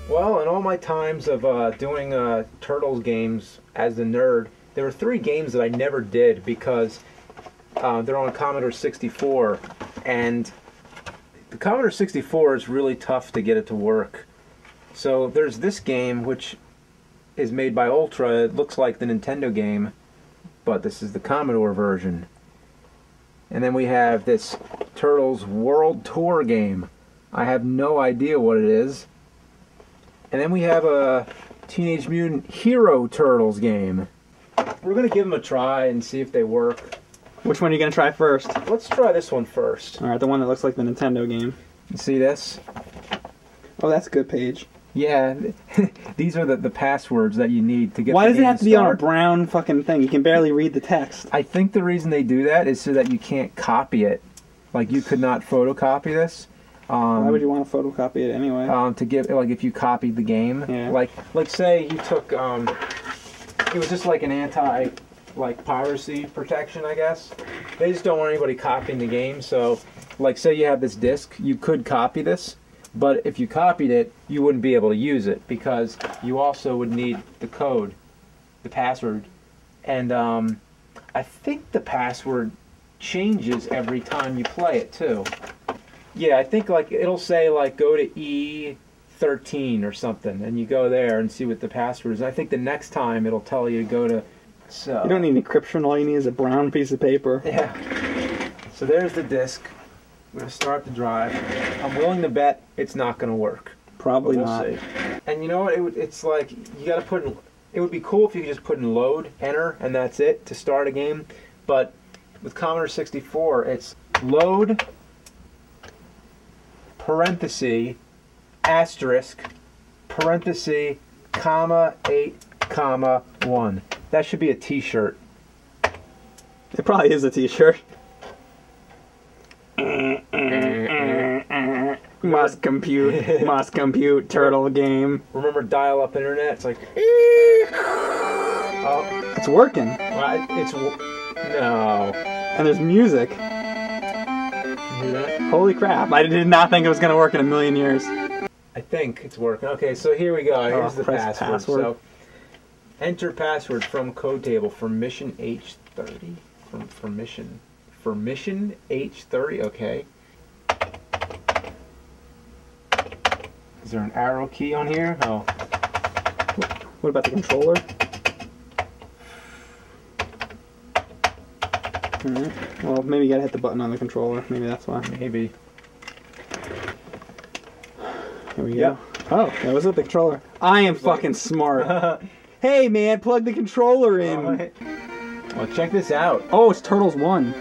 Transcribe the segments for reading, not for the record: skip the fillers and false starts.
Well, in all my times of doing Turtles games as the nerd, there were 3 games that I never did because they're on a Commodore 64, and the Commodore 64 is really tough to get it to work. So there's this game, which is made by Ultra. It looks like the Nintendo game, but this is the Commodore version. And then we have this Turtles World Tour game. I have no idea what it is. And then we have a Teenage Mutant Hero Turtles game. We're going to give them a try and see if they work. Which one are you going to try first? Let's try this one first. Alright, the one that looks like the Nintendo game. You see this? Oh, that's a good page. Yeah, these are the passwords that you need to get Why the does it game have to be on a brown fucking thing? You can barely read the text. I think the reason they do that is so that you can't copy it. Like, you could not photocopy this. Why would you want to photocopy it anyway? To give, like, if you copied the game. Yeah. Like say you took, it was just like an like piracy protection, I guess. They just don't want anybody copying the game. So, like, say you have this disc, you could copy this, but if you copied it, you wouldn't be able to use it because you also would need the code, the password, and I think the password changes every time you play it too. Yeah, I think like it'll say like go to E13 or something, and you go there and see what the password is. I think the next time it'll tell you to go to. So you don't need encryption. All you need is a brown piece of paper. Yeah. So there's the disc. I'm gonna start the drive. I'm willing to bet it's not gonna work. Probably we'll not. See. And you know what? It's like you gotta put in. It would be cool if you could just put in load, enter, and that's it to start a game. But with Commodore 64, it's load, parenthesis, asterisk, parenthesis, comma, 8, comma, 1. That should be a t-shirt. It probably is a t-shirt. Must compute, turtle game. Remember dial-up internet? It's like... Oh. It's working. Well, no. And there's music. You hear that? Holy crap, I did not think it was going to work in a million years. I think it's working. Okay, so here we go. Here's the password. So, enter password from code table for mission H30. For mission H30, okay. Is there an arrow key on here? Oh. What about the controller? Well, maybe you gotta hit the button on the controller. Maybe that's why. Maybe. Here we go. Oh, that was it, the controller. I am fucking smart. Hey man, plug the controller in. Well, check this out. Oh, it's Turtles 1.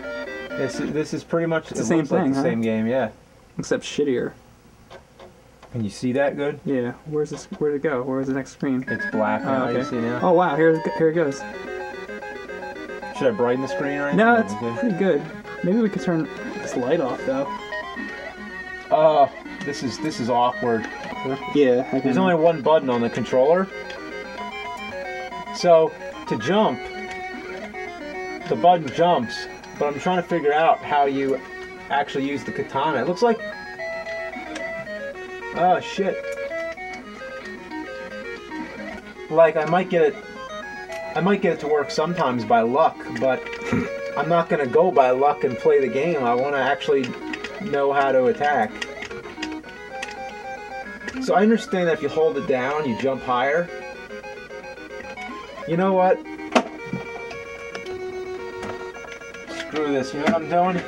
This is pretty much the same thing, the same game, yeah. Except shittier. Can you see that good? Yeah. Where'd it go? Where's the next screen? It's black now. Okay. You see now? Oh wow, here it goes. Should I brighten the screen or anything? No, it's pretty good. Maybe we could turn this light off though. Oh, this is awkward. Yeah. There's only one button on the controller. So to jump, the button jumps, but I'm trying to figure out how you actually use the katana. It looks like... Oh, shit. Like, I might get it to work sometimes by luck, but I'm not going to go by luck and play the game. I want to actually know how to attack. So I understand that if you hold it down, you jump higher. You know what? Screw this. You know what I'm doing?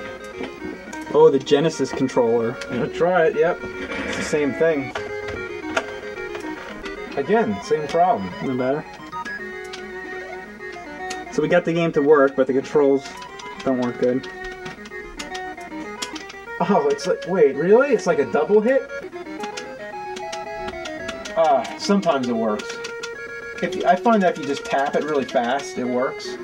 Oh, the Genesis controller. I'm gonna try it, yep. It's the same thing. Again, same problem. No better. So we got the game to work, but the controls don't work good. Oh, it's like, wait, really? It's like a double hit? Sometimes it works. I find that if you just tap it really fast, it works.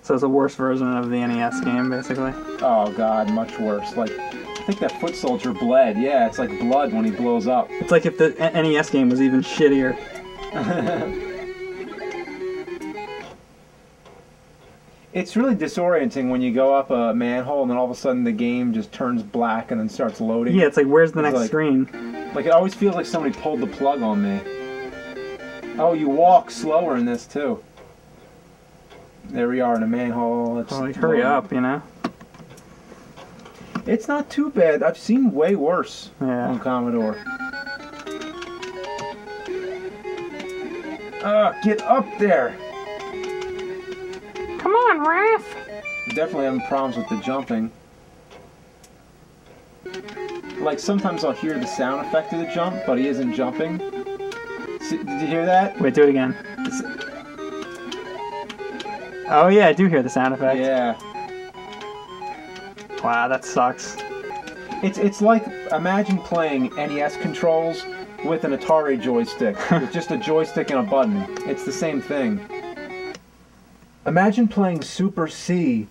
So it's a worse version of the NES game, basically? Oh god, much worse. Like, I think that foot soldier bled. Yeah, it's like blood when he blows up. It's like if the NES game was even shittier. It's really disorienting when you go up a manhole and then all of a sudden the game just turns black and then starts loading. Yeah, it's like, where's the next like, screen? Like, it always feels like somebody pulled the plug on me. Oh, you walk slower in this, too. There we are in a manhole. It's like, hurry up, you know? It's not too bad. I've seen way worse Yeah. on Commodore. Get up there! Come on, Raph! Definitely having problems with the jumping. Like, sometimes I'll hear the sound effect of the jump, but he isn't jumping. Did you hear that? Wait, do it again. Oh yeah, I do hear the sound effect. Yeah. Wow, that sucks. It's like, imagine playing NES controls with an Atari joystick. With just a joystick and a button. It's the same thing. Imagine playing Super C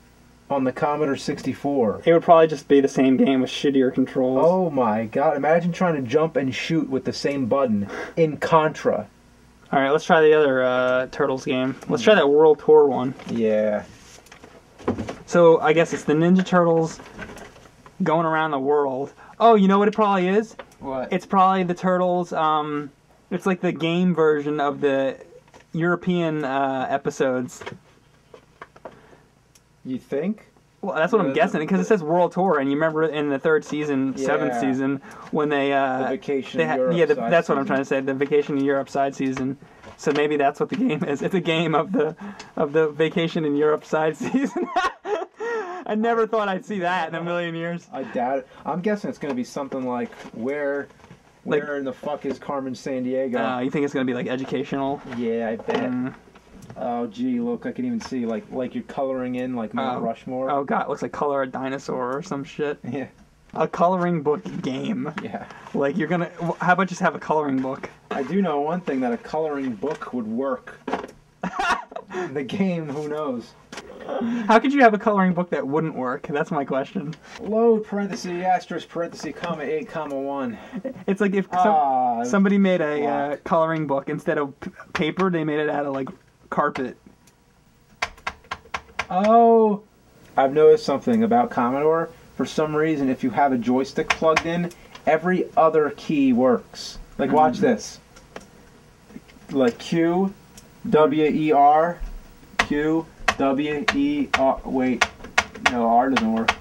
on the Commodore 64. It would probably just be the same game with shittier controls. Oh my god, imagine trying to jump and shoot with the same button in Contra. Alright, let's try the other Turtles game. Let's try that World Tour one. Yeah. So, I guess it's the Ninja Turtles going around the world. Oh, you know what it probably is? What? It's probably the Turtles, it's like the game version of the European episodes. You think? Well, that's what I'm guessing, because it says World Tour, and you remember in the third season, seventh season, when they... the Vacation in Europe yeah, side that's what I'm season. trying to say, the Vacation in Europe side season. So maybe that's what the game is. It's a game of the Vacation in Europe side season. I never thought I'd see that in a million years. I doubt it. I'm guessing it's going to be something like, where in the fuck is Carmen Sandiego? You think it's going to be, like, educational? Yeah, I bet. Oh, gee, look, I can even see, like you're coloring in, like, Mount Rushmore. Oh, God, it looks like Color a Dinosaur or some shit. Yeah. A coloring book game. Yeah. Like, you're gonna... How about just have a coloring book? I do know one thing, that a coloring book would work. The game, who knows? How could you have a coloring book that wouldn't work? That's my question. Load, parenthesis, asterisk, parenthesis, comma, 8, comma, 1. It's like if somebody made a coloring book, instead of paper, they made it out of, like, carpet. Oh! I've noticed something about Commodore. For some reason, if you have a joystick plugged in, every other key works. Like, watch this. Like Q, W, E, R, Q, W, E, R. Wait. No, R doesn't work.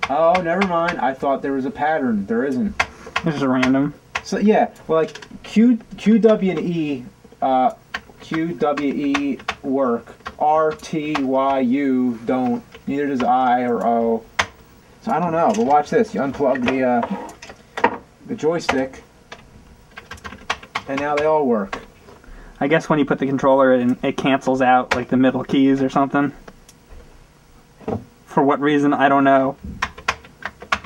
Oh, never mind. I thought there was a pattern. There isn't. It's just random. So, yeah. Well, like, Q, W, and E, Q, W, E work. R, T, Y, U don't. Neither does I or O. So I don't know, but watch this. You unplug the joystick, and now they all work. I guess when you put the controller in, it cancels out, like, the middle keys or something. For what reason, I don't know.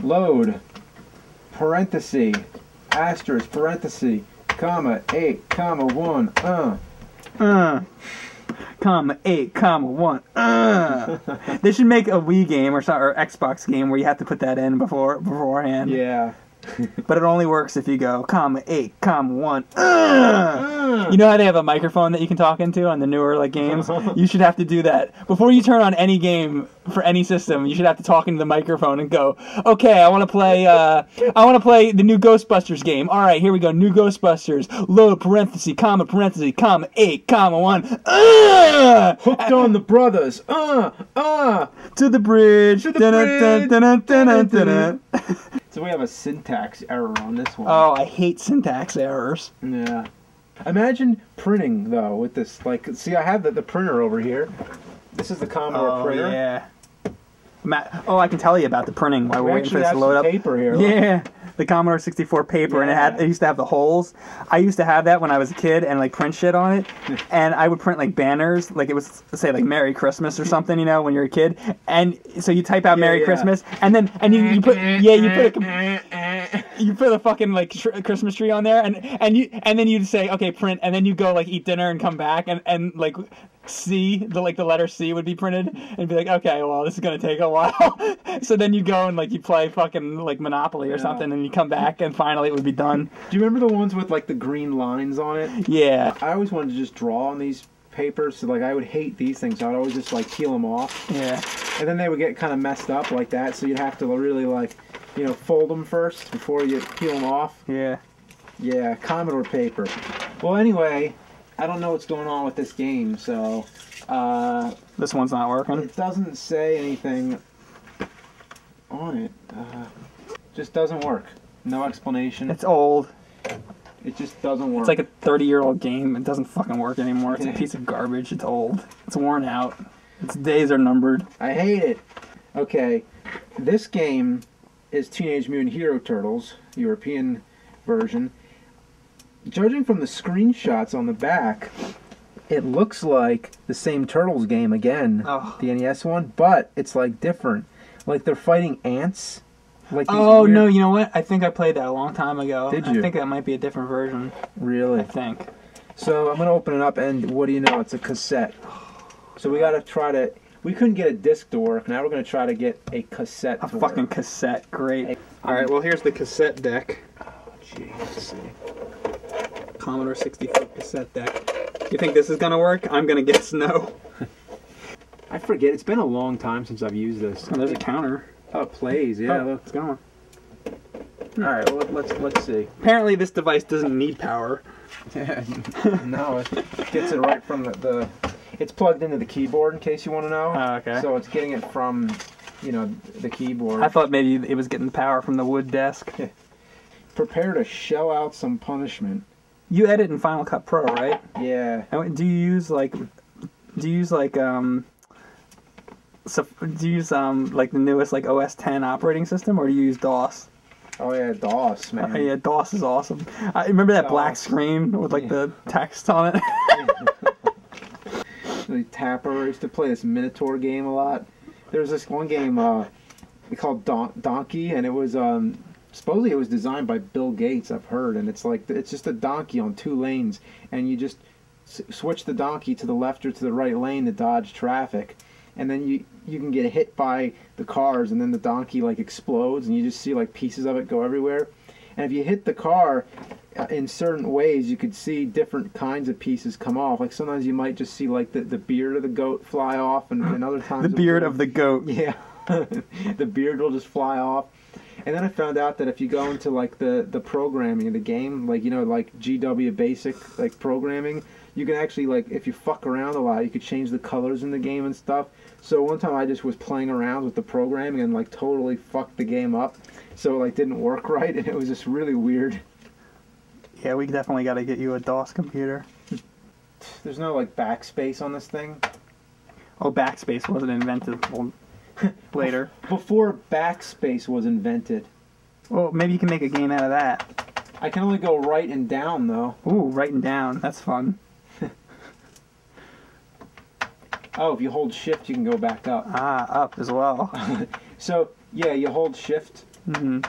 Load, parenthesis, asterisk, parenthesis, comma, 8, comma, 1, comma 8, comma 1. They should make a Wii game or Xbox game where you have to put that in beforehand. Yeah. But it only works if you go comma 8, comma 1. You know how they have a microphone that you can talk into on the newer, like, games? You should have to do that before you turn on any game for any system. You should have to talk into the microphone and go, okay, I want to play the new Ghostbusters game. All right, here we go. New Ghostbusters. Load parenthesis, comma 8, comma 1. Hooked on the brothers. To the bridge. To the bridge. So we have a syntax error on this one. Oh, I hate syntax errors. Yeah. Imagine printing, though, with this. Like, see, I have the printer over here. This is the Commodore printer. Yeah. I can tell you about the printing while we're waiting for this to load up. Paper here. Yeah, the Commodore 64 paper, and it used to have the holes. I used to have that when I was a kid and, like, print shit on it. And I would print, like, banners, like it was, say, like, Merry Christmas or something, you know, when you're a kid. And so you type out Merry Christmas, and then you put a fucking, like, Christmas tree on there, and then you'd say, okay, print, and then you go, like, eat dinner and come back, and like, C, the letter C would be printed, and be like, okay, well, this is gonna take a while. So then you go and, like, you play fucking, like, Monopoly or something, and you come back, and finally it would be done. Do you remember the ones with, like, the green lines on it? Yeah. I always wanted to just draw on these paper, so like I would hate these things. So I'd always just like peel them off. Yeah. And then they would get kind of messed up like that, so you'd have to really like, you know, fold them first before you peel them off. Yeah. Yeah, Commodore paper. Well, anyway, I don't know what's going on with this game, so this one's not working. it doesn't say anything on it. Just doesn't work. No explanation. It's old. It just doesn't work. It's like a 30-year-old game. It doesn't fucking work anymore. It's a piece of garbage. It's old. It's worn out. Its days are numbered. I hate it. Okay, this game is Teenage Mutant Hero Turtles, European version. Judging from the screenshots on the back, it looks like the same Turtles game again, the NES one, but it's like different. Like they're fighting ants. Like oh, no, you know what? I think I played that a long time ago. Did you? I think that might be a different version. Really? I think. So I'm going to open it up, and what do you know? It's a cassette. So we got to try to... We couldn't get a disc to work. Now we're going to try to get a cassette to work. A fucking cassette. Great. Alright, well, here's the cassette deck. Oh, gee, let's see. Commodore 64 cassette deck. You think this is going to work? I'm going to guess no. I forget. It's been a long time since I've used this. Oh, there's a counter. Oh, it plays. Yeah, oh, look. It's going. Alright, well, let's see. Apparently this device doesn't need power. No, it gets it right from the... It's plugged into the keyboard, in case you want to know. Oh, okay. So it's getting it from, you know, the keyboard. I thought maybe it was getting power from the wood desk. Prepare to shell out some punishment. You edit in Final Cut Pro, right? Yeah. And do you use like like the newest like OS 10 operating system, or do you use DOS? Oh yeah, DOS, man. Yeah, DOS is awesome. I remember that black screen with like the text on it. The Tapper. I used to play this Minotaur game a lot. There was this one game called Donkey, and it was supposedly it was designed by Bill Gates, I've heard, and it's like it's just a donkey on 2 lanes, and you just switch the donkey to the left or to the right lane to dodge traffic, and then you can get hit by the cars, and then the donkey like explodes, and you just see like pieces of it go everywhere. And if you hit the car in certain ways, you could see different kinds of pieces come off. Like sometimes you might just see like the beard of the goat fly off, and other times the beard of the goat. Yeah, the beard will just fly off. And then I found out that if you go into like the programming of the game, like you know like GW Basic like programming, you can actually like if you fuck around a lot, you could change the colors in the game and stuff. So one time I just was playing around with the programming and like totally fucked the game up. So it like didn't work right, and it was just really weird. Yeah, we definitely got to get you a DOS computer. There's no like backspace on this thing. Oh, backspace wasn't invented later. Before backspace was invented. Well, maybe you can make a game out of that. I can only go right and down though. Ooh, right and down. That's fun. Oh, if you hold shift, you can go back up. Ah, up as well. So yeah, you hold shift. Mm-hmm.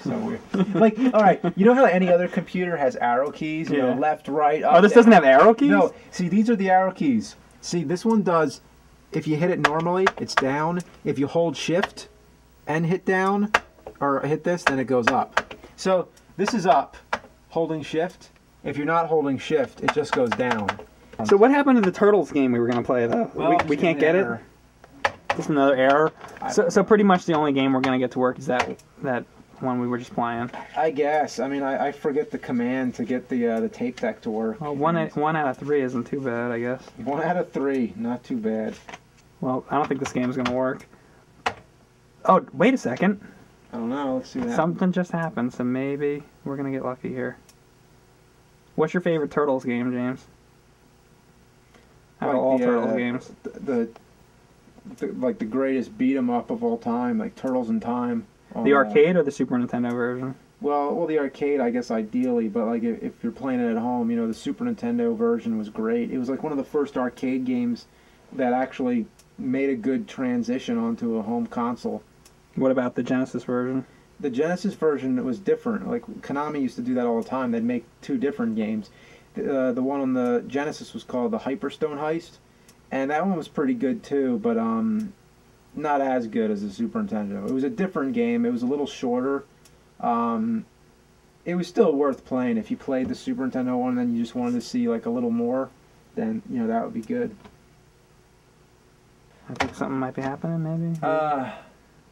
So weird. Like, all right, you know how any other computer has arrow keys? You know, left, right, up. Oh, this doesn't have arrow keys? No. See, these are the arrow keys. See, this one does. If you hit it normally, it's down. If you hold shift and hit down, or hit this, then it goes up. So this is up, holding shift. If you're not holding shift, it just goes down. So what happened to the Turtles game we were going to play, though? Well, we can't get it? Just another error? So pretty much the only game we're going to get to work is that one we were just playing. I guess. I mean, I forget the command to get the tape deck to work. Well, one out of 3 isn't too bad, I guess. 1 out of 3, not too bad. Well, I don't think this game's going to work. Oh, wait a second. I don't know. Let's see what happens. Something just happened, so maybe we're going to get lucky here. What's your favorite Turtles game, James? Out of all Turtles games. Like the greatest beat 'em up of all time, like Turtles in Time. The arcade or the Super Nintendo version? Well, the arcade, I guess, ideally, but like if you're playing it at home, you know, the Super Nintendo version was great. It was like one of the first arcade games that actually made a good transition onto a home console. What about the Genesis version? The Genesis version was different. Like Konami used to do that all the time. They'd make 2 different games. The one on the Genesis was called the Hyperstone Heist, and that one was pretty good too, but not as good as the Super Nintendo. It was a different game. It was a little shorter. It was still worth playing if you played the Super Nintendo one and then you just wanted to see like a little more. then that would be good. I think something might be happening, maybe.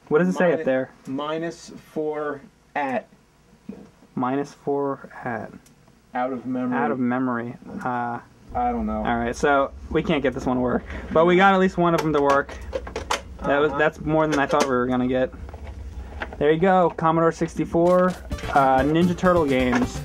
What does it say up there? -4 at. -4 at. Out of memory. Out of memory. I don't know. All right, so we can't get this one to work, but we got at least one of them to work. That's more than I thought we were gonna get. There you go, Commodore 64, Ninja Turtle games.